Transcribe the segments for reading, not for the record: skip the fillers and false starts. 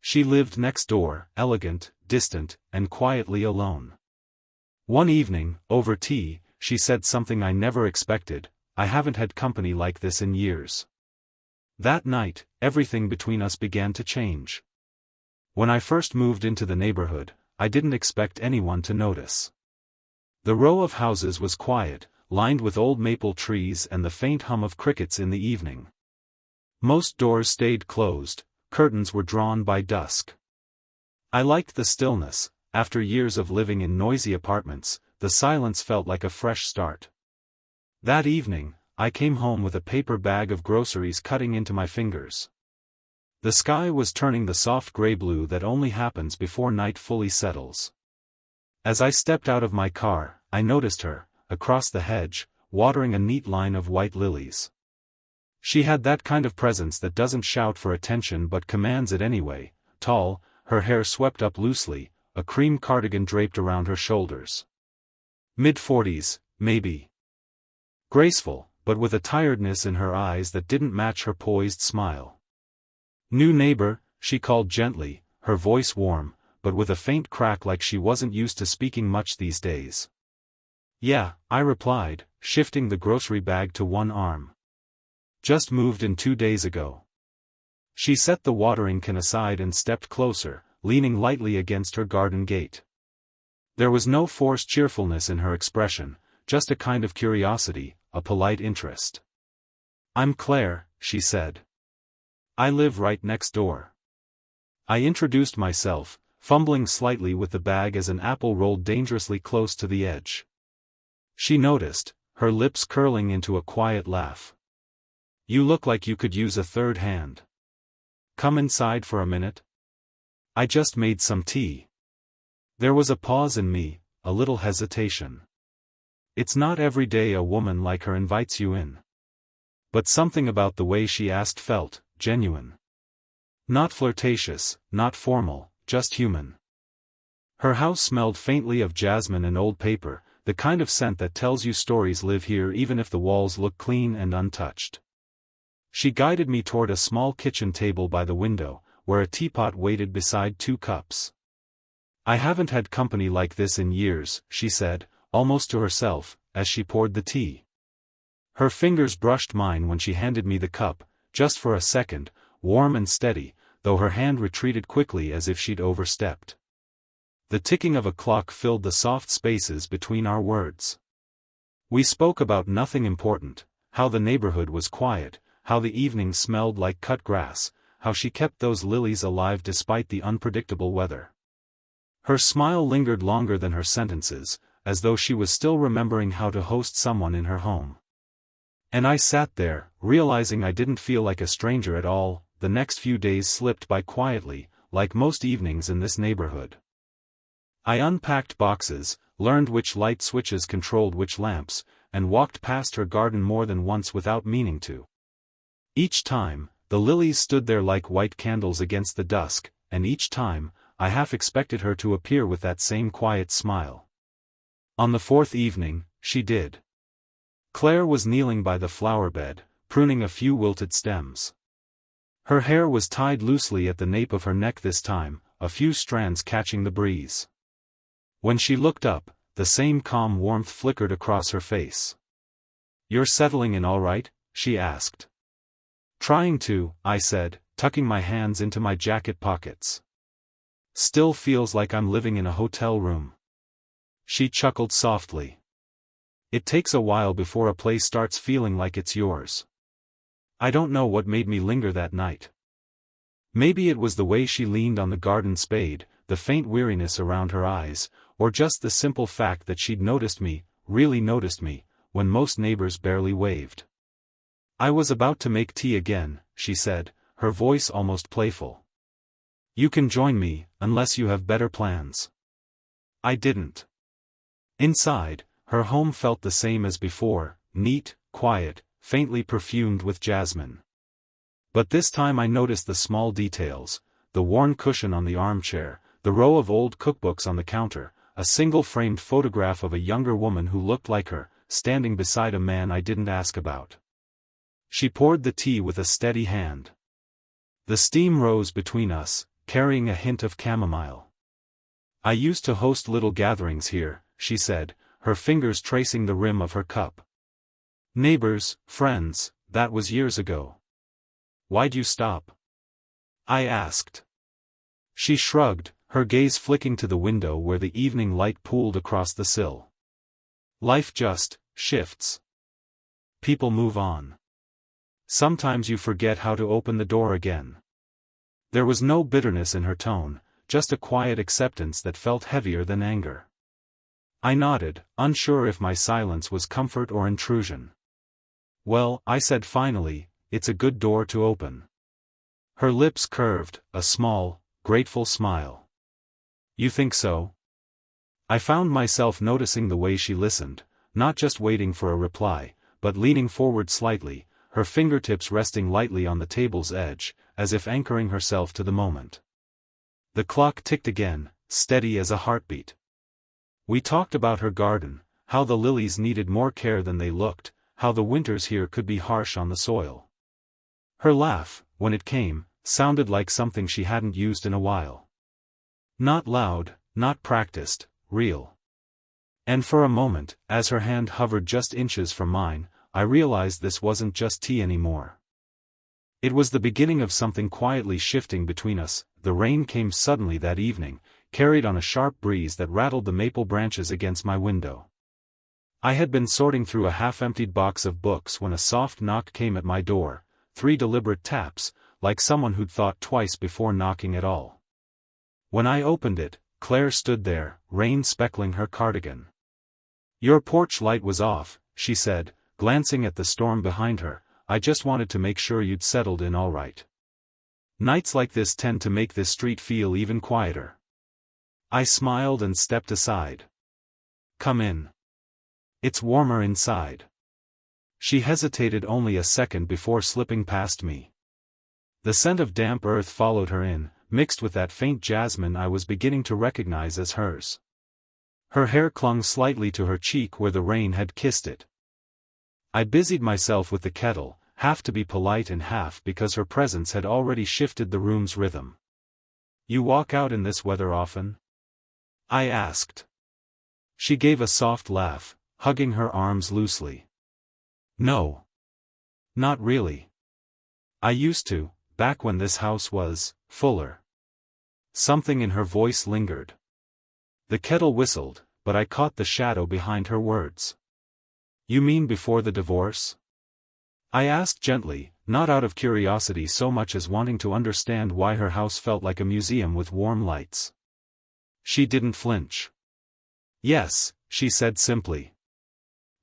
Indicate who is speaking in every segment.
Speaker 1: She lived next door, elegant, distant, and quietly alone. One evening, over tea, she said something I never expected: "I haven't had company like this in years." That night, everything between us began to change. When I first moved into the neighborhood, I didn't expect anyone to notice. The row of houses was quiet, lined with old maple trees and the faint hum of crickets in the evening. Most doors stayed closed, curtains were drawn by dusk. I liked the stillness. After years of living in noisy apartments, the silence felt like a fresh start. That evening, I came home with a paper bag of groceries cutting into my fingers. The sky was turning the soft gray blue that only happens before night fully settles. As I stepped out of my car, I noticed her, across the hedge, watering a neat line of white lilies. She had that kind of presence that doesn't shout for attention but commands it anyway, tall, her hair swept up loosely, a cream cardigan draped around her shoulders. Mid-40s, maybe. Graceful, but with a tiredness in her eyes that didn't match her poised smile. "New neighbor," she called gently, her voice warm, but with a faint crack like she wasn't used to speaking much these days. "Yeah," I replied, shifting the grocery bag to one arm. "Just moved in 2 days ago." She set the watering can aside and stepped closer, leaning lightly against her garden gate. There was no forced cheerfulness in her expression, just a kind of curiosity, a polite interest. "I'm Claire," she said. "I live right next door." I introduced myself, fumbling slightly with the bag as an apple rolled dangerously close to the edge. She noticed, her lips curling into a quiet laugh. "You look like you could use a third hand. Come inside for a minute?" "I just made some tea." There was a pause in me, a little hesitation. It's not every day a woman like her invites you in. But something about the way she asked felt genuine. Not flirtatious, not formal, just human. Her house smelled faintly of jasmine and old paper, the kind of scent that tells you stories live here even if the walls look clean and untouched. She guided me toward a small kitchen table by the window, where a teapot waited beside 2 cups. "I haven't had company like this in years," she said, almost to herself, as she poured the tea. Her fingers brushed mine when she handed me the cup, just for a second, warm and steady, though her hand retreated quickly as if she'd overstepped. The ticking of a clock filled the soft spaces between our words. We spoke about nothing important: how the neighborhood was quiet, how the evening smelled like cut grass, how she kept those lilies alive despite the unpredictable weather. Her smile lingered longer than her sentences, as though she was still remembering how to host someone in her home. And I sat there, realizing I didn't feel like a stranger at all. The next few days slipped by quietly, like most evenings in this neighborhood. I unpacked boxes, learned which light switches controlled which lamps, and walked past her garden more than once without meaning to. Each time, the lilies stood there like white candles against the dusk, and each time, I half expected her to appear with that same quiet smile. On the 4th evening, she did. Claire was kneeling by the flower bed, pruning a few wilted stems. Her hair was tied loosely at the nape of her neck this time, a few strands catching the breeze. When she looked up, the same calm warmth flickered across her face. "You're settling in all right?" she asked. "Trying to," I said, tucking my hands into my jacket pockets. "Still feels like I'm living in a hotel room." She chuckled softly. "It takes a while before a place starts feeling like it's yours." I don't know what made me linger that night. Maybe it was the way she leaned on the garden spade, the faint weariness around her eyes, or just the simple fact that she'd noticed me, really noticed me, when most neighbors barely waved. "I was about to make tea again," she said, her voice almost playful. "You can join me, unless you have better plans." I didn't. Inside, her home felt the same as before, neat, quiet, faintly perfumed with jasmine. But this time I noticed the small details: the worn cushion on the armchair, the row of old cookbooks on the counter, a single framed photograph of a younger woman who looked like her, standing beside a man I didn't ask about. She poured the tea with a steady hand. The steam rose between us, carrying a hint of chamomile. "I used to host little gatherings here," she said, her fingers tracing the rim of her cup. "Neighbors, friends, that was years ago. Why'd you stop?" I asked. She shrugged, her gaze flicking to the window where the evening light pooled across the sill. "Life just shifts. People move on. Sometimes you forget how to open the door again." There was no bitterness in her tone, just a quiet acceptance that felt heavier than anger. I nodded, unsure if my silence was comfort or intrusion. "Well," I said finally, "it's a good door to open." Her lips curved, a small, grateful smile. "You think so?" I found myself noticing the way she listened, not just waiting for a reply, but leaning forward slightly, her fingertips resting lightly on the table's edge, as if anchoring herself to the moment. The clock ticked again, steady as a heartbeat. We talked about her garden, how the lilies needed more care than they looked, how the winters here could be harsh on the soil. Her laugh, when it came, sounded like something she hadn't used in a while. Not loud, not practiced, real. And for a moment, as her hand hovered just inches from mine, I realized this wasn't just tea anymore. It was the beginning of something quietly shifting between us. The rain came suddenly that evening, carried on a sharp breeze that rattled the maple branches against my window. I had been sorting through a half-emptied box of books when a soft knock came at my door, 3 deliberate taps, like someone who'd thought twice before knocking at all. When I opened it, Claire stood there, rain speckling her cardigan. "Your porch light was off," she said, glancing at the storm behind her. "I just wanted to make sure you'd settled in all right. Nights like this tend to make this street feel even quieter." I smiled and stepped aside. "Come in. It's warmer inside." She hesitated only a second before slipping past me. The scent of damp earth followed her in, mixed with that faint jasmine I was beginning to recognize as hers. Her hair clung slightly to her cheek where the rain had kissed it. I busied myself with the kettle, half to be polite and half because her presence had already shifted the room's rhythm. "You walk out in this weather often?" I asked. She gave a soft laugh, hugging her arms loosely. "No. Not really. I used to, back when this house was fuller." Something in her voice lingered. The kettle whistled, but I caught the shadow behind her words. "You mean before the divorce?" I asked gently, not out of curiosity so much as wanting to understand why her house felt like a museum with warm lights. She didn't flinch. "Yes," she said simply.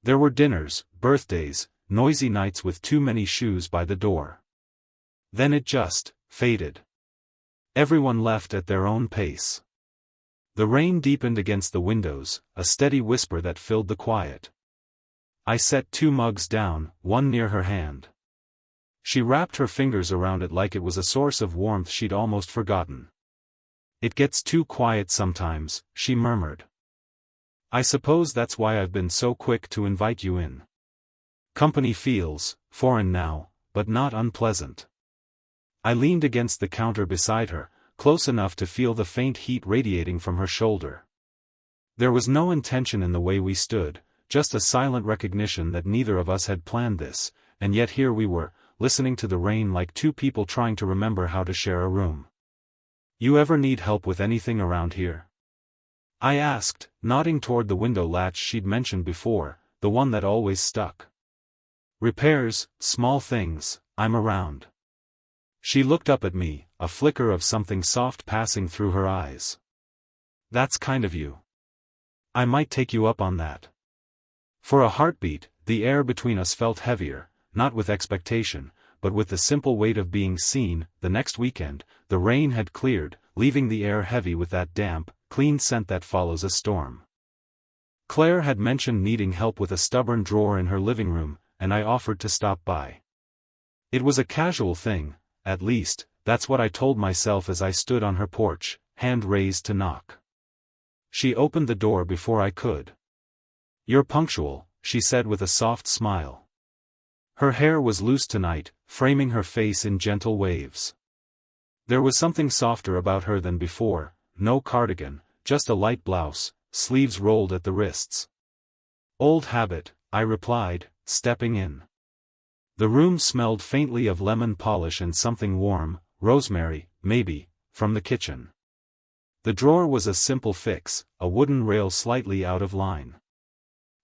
Speaker 1: "There were dinners, birthdays, noisy nights with too many shoes by the door. Then it just faded. Everyone left at their own pace." The rain deepened against the windows, a steady whisper that filled the quiet. I set 2 mugs down, one near her hand. She wrapped her fingers around it like it was a source of warmth she'd almost forgotten. "It gets too quiet sometimes," she murmured. "I suppose that's why I've been so quick to invite you in. Company feels foreign now, but not unpleasant." I leaned against the counter beside her, close enough to feel the faint heat radiating from her shoulder. There was no intention in the way we stood, just a silent recognition that neither of us had planned this, and yet here we were, listening to the rain like 2 people trying to remember how to share a room. "You ever need help with anything around here?" I asked, nodding toward the window latch she'd mentioned before, the one that always stuck. "Repairs, small things, I'm around." She looked up at me, a flicker of something soft passing through her eyes. "That's kind of you. I might take you up on that." For a heartbeat, the air between us felt heavier, not with expectation, but with the simple weight of being seen. The next weekend, the rain had cleared, leaving the air heavy with that damp, clean scent that follows a storm. Claire had mentioned needing help with a stubborn drawer in her living room, and I offered to stop by. It was a casual thing, at least, that's what I told myself as I stood on her porch, hand raised to knock. She opened the door before I could. "You're punctual," she said with a soft smile. Her hair was loose tonight, framing her face in gentle waves. There was something softer about her than before, no cardigan, just a light blouse, sleeves rolled at the wrists. Old habit, I replied, stepping in. The room smelled faintly of lemon polish and something warm, rosemary, maybe, from the kitchen. The drawer was a simple fix, a wooden rail slightly out of line.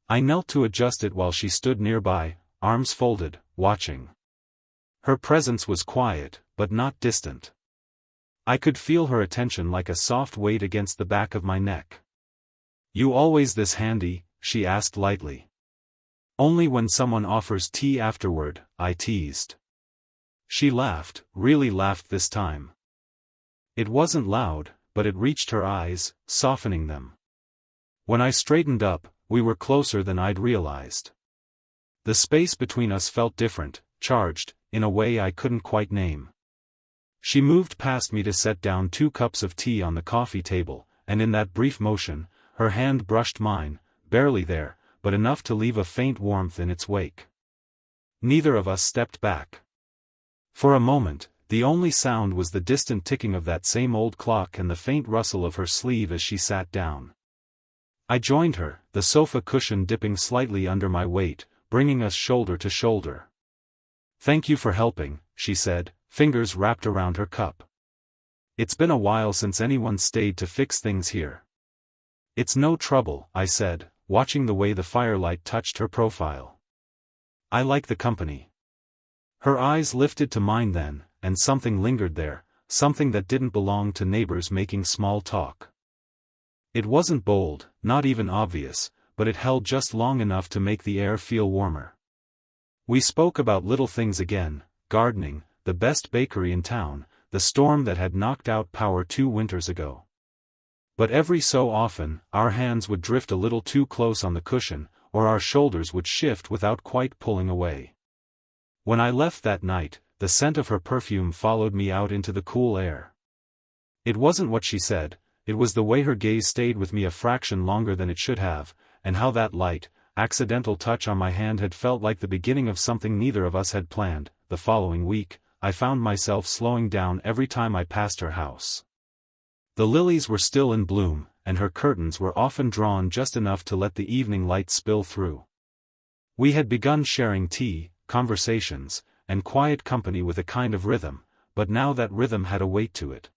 Speaker 1: I knelt to adjust it while she stood nearby, arms folded, watching. Her presence was quiet, but not distant. I could feel her attention like a soft weight against the back of my neck. "You always this handy?" she asked lightly. "Only when someone offers tea afterward," I teased. She laughed, really laughed this time. It wasn't loud, but it reached her eyes, softening them. When I straightened up, we were closer than I'd realized. The space between us felt different, charged, in a way I couldn't quite name. She moved past me to set down 2 cups of tea on the coffee table, and in that brief motion, her hand brushed mine, barely there, but enough to leave a faint warmth in its wake. Neither of us stepped back. For a moment, the only sound was the distant ticking of that same old clock and the faint rustle of her sleeve as she sat down. I joined her, the sofa cushion dipping slightly under my weight, bringing us shoulder to shoulder. "Thank you for helping," she said, fingers wrapped around her cup. "It's been a while since anyone stayed to fix things here." "It's no trouble," I said, watching the way the firelight touched her profile. "I like the company." Her eyes lifted to mine then, and something lingered there, something that didn't belong to neighbors making small talk. It wasn't bold, not even obvious, but it held just long enough to make the air feel warmer. We spoke about little things again, gardening, the best bakery in town, the storm that had knocked out power 2 winters ago. But every so often, our hands would drift a little too close on the cushion, or our shoulders would shift without quite pulling away. When I left that night, the scent of her perfume followed me out into the cool air. It wasn't what she said, it was the way her gaze stayed with me a fraction longer than it should have, and how that light, accidental touch on my hand had felt like the beginning of something neither of us had planned. The following week, I found myself slowing down every time I passed her house. The lilies were still in bloom, and her curtains were often drawn just enough to let the evening light spill through. We had begun sharing tea, conversations, and quiet company with a kind of rhythm, but now that rhythm had a weight to it.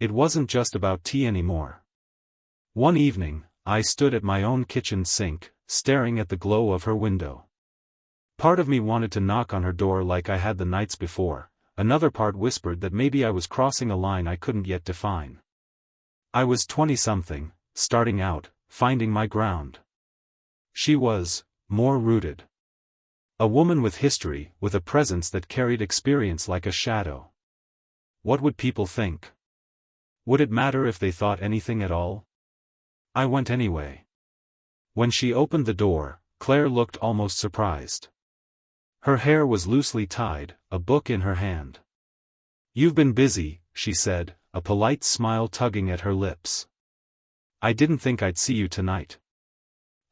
Speaker 1: It wasn't just about tea anymore. One evening, I stood at my own kitchen sink, staring at the glow of her window. Part of me wanted to knock on her door like I had the nights before, another part whispered that maybe I was crossing a line I couldn't yet define. I was 20-something, starting out, finding my ground. She was, more rooted. A woman with history, with a presence that carried experience like a shadow. What would people think? Would it matter if they thought anything at all? I went anyway. When she opened the door, Claire looked almost surprised. Her hair was loosely tied, a book in her hand. "You've been busy," she said, a polite smile tugging at her lips. "I didn't think I'd see you tonight."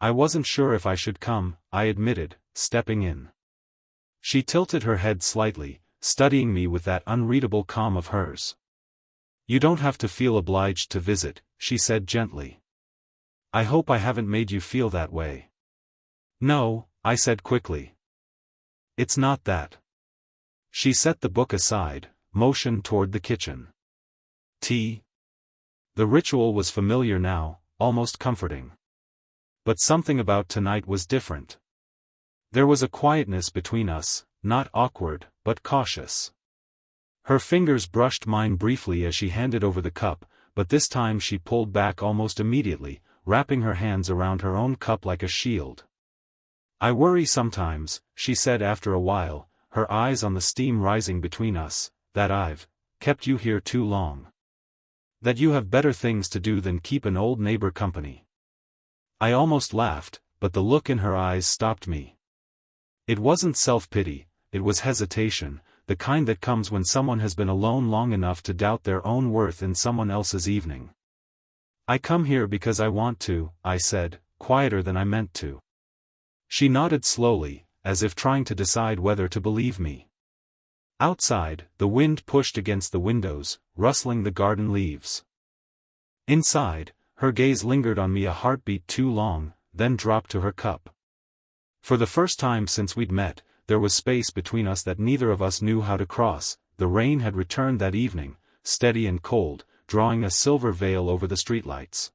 Speaker 1: "I wasn't sure if I should come," I admitted, stepping in. She tilted her head slightly, studying me with that unreadable calm of hers. "You don't have to feel obliged to visit," she said gently. "I hope I haven't made you feel that way." "No," I said quickly. "It's not that." She set the book aside, motioned toward the kitchen. "Tea?" The ritual was familiar now, almost comforting. But something about tonight was different. There was a quietness between us, not awkward, but cautious. Her fingers brushed mine briefly as she handed over the cup, but this time she pulled back almost immediately, wrapping her hands around her own cup like a shield. "I worry sometimes," she said after a while, her eyes on the steam rising between us, "that I've kept you here too long. That you have better things to do than keep an old neighbor company." I almost laughed, but the look in her eyes stopped me. It wasn't self-pity, it was hesitation, the kind that comes when someone has been alone long enough to doubt their own worth in someone else's evening. "I come here because I want to," I said, quieter than I meant to. She nodded slowly, as if trying to decide whether to believe me. Outside, the wind pushed against the windows, rustling the garden leaves. Inside, her gaze lingered on me a heartbeat too long, then dropped to her cup. For the first time since we'd met, there was space between us that neither of us knew how to cross. The rain had returned that evening, steady and cold, drawing a silver veil over the streetlights.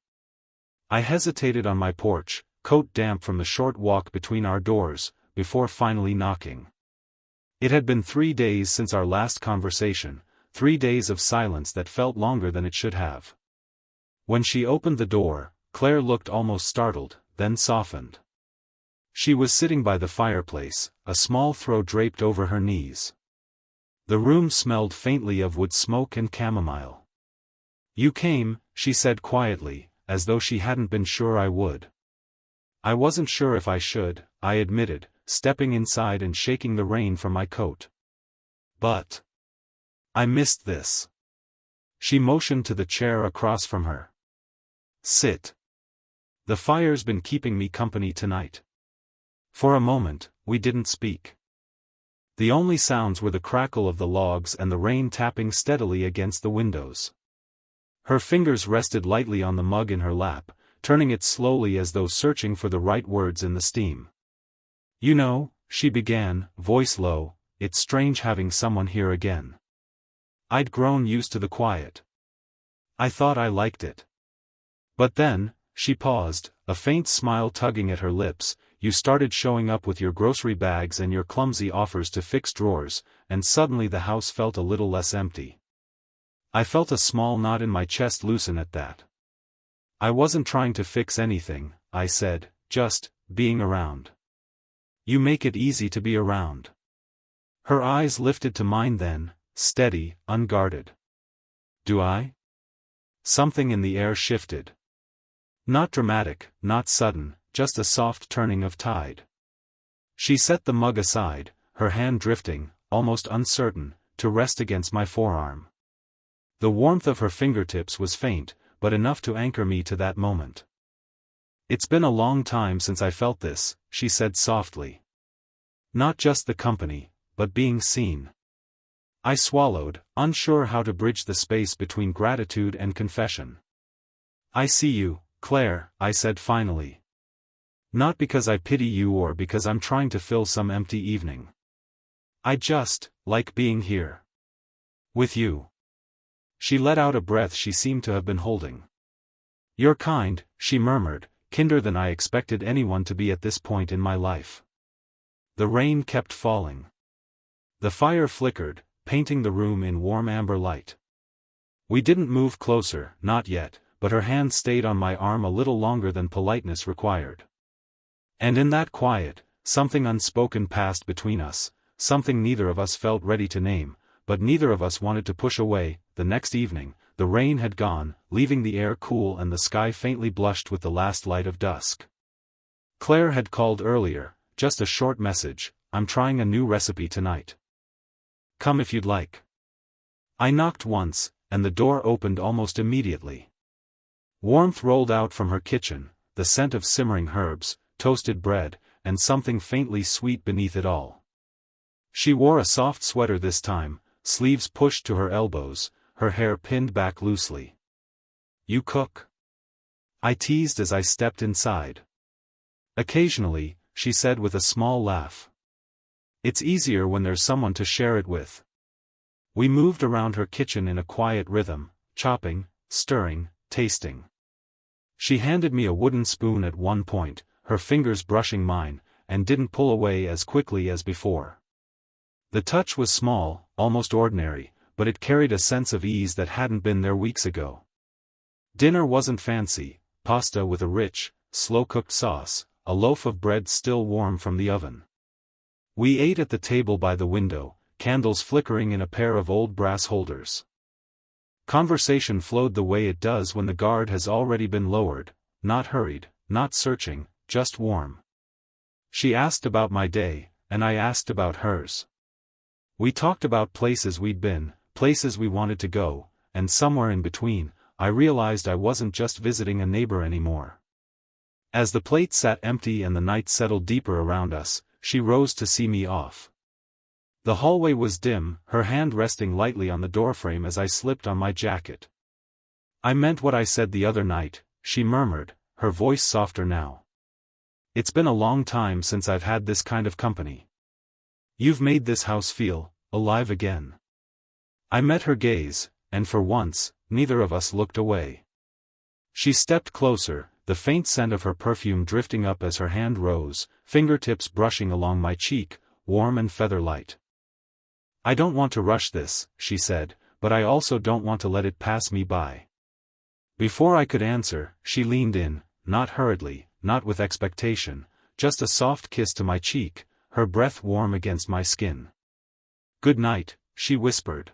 Speaker 1: I hesitated on my porch, coat damp from the short walk between our doors, before finally knocking. It had been 3 days since our last conversation, 3 days of silence that felt longer than it should have. When she opened the door, Claire looked almost startled, then softened. She was sitting by the fireplace, a small throw draped over her knees. The room smelled faintly of wood smoke and chamomile. "You came," she said quietly, as though she hadn't been sure I would. "I wasn't sure if I should," I admitted, stepping inside and shaking the rain from my coat. "But I missed this." She motioned to the chair across from her. "Sit. The fire's been keeping me company tonight." For a moment, we didn't speak. The only sounds were the crackle of the logs and the rain tapping steadily against the windows. Her fingers rested lightly on the mug in her lap, turning it slowly as though searching for the right words in the steam. "You know," she began, voice low, "it's strange having someone here again. I'd grown used to the quiet. I thought I liked it. But then," she paused, a faint smile tugging at her lips, "you started showing up with your grocery bags and your clumsy offers to fix drawers, and suddenly the house felt a little less empty." I felt a small knot in my chest loosen at that. "I wasn't trying to fix anything," I said, "just being around. You make it easy to be around." Her eyes lifted to mine then, steady, unguarded. "Do I?" Something in the air shifted. Not dramatic, not sudden, just a soft turning of tide. She set the mug aside, her hand drifting, almost uncertain, to rest against my forearm. The warmth of her fingertips was faint, but enough to anchor me to that moment. "It's been a long time since I felt this," she said softly. "Not just the company, but being seen." I swallowed, unsure how to bridge the space between gratitude and confession. "I see you, Claire," I said finally. "Not because I pity you or because I'm trying to fill some empty evening. I just like being here. With you." She let out a breath she seemed to have been holding. "You're kind," she murmured, kinder than I expected anyone to be at this point in my life. The rain kept falling. The fire flickered, painting the room in warm amber light. We didn't move closer, not yet, but her hand stayed on my arm a little longer than politeness required. And in that quiet, something unspoken passed between us, something neither of us felt ready to name, but neither of us wanted to push away. The next evening, the rain had gone, leaving the air cool and the sky faintly blushed with the last light of dusk. Claire had called earlier, just a short message, "I'm trying a new recipe tonight. Come if you'd like." I knocked once, and the door opened almost immediately. Warmth rolled out from her kitchen, the scent of simmering herbs, toasted bread, and something faintly sweet beneath it all. She wore a soft sweater this time, sleeves pushed to her elbows, her hair pinned back loosely. "You cook?" I teased as I stepped inside. "Occasionally," she said with a small laugh. "It's easier when there's someone to share it with." We moved around her kitchen in a quiet rhythm, chopping, stirring, tasting. She handed me a wooden spoon at one point, her fingers brushing mine, and didn't pull away as quickly as before. The touch was small, almost ordinary, but it carried a sense of ease that hadn't been there weeks ago. Dinner wasn't fancy: pasta with a rich, slow-cooked sauce, a loaf of bread still warm from the oven. We ate at the table by the window, candles flickering in a pair of old brass holders. Conversation flowed the way it does when the guard has already been lowered, not hurried, not searching, just warm. She asked about my day, and I asked about hers. We talked about places we'd been, places we wanted to go, and somewhere in between, I realized I wasn't just visiting a neighbor anymore. As the plate sat empty and the night settled deeper around us, she rose to see me off. The hallway was dim, her hand resting lightly on the doorframe as I slipped on my jacket. "I meant what I said the other night," she murmured, her voice softer now. "It's been a long time since I've had this kind of company. You've made this house feel alive again." I met her gaze, and for once, neither of us looked away. She stepped closer, the faint scent of her perfume drifting up as her hand rose, fingertips brushing along my cheek, warm and feather-light. "I don't want to rush this," she said, "but I also don't want to let it pass me by." Before I could answer, she leaned in, not hurriedly, not with expectation, just a soft kiss to my cheek, her breath warm against my skin. "Good night," she whispered.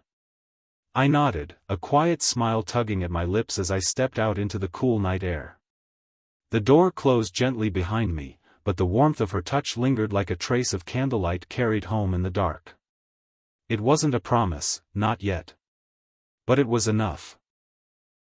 Speaker 1: I nodded, a quiet smile tugging at my lips as I stepped out into the cool night air. The door closed gently behind me, but the warmth of her touch lingered like a trace of candlelight carried home in the dark. It wasn't a promise, not yet. But it was enough.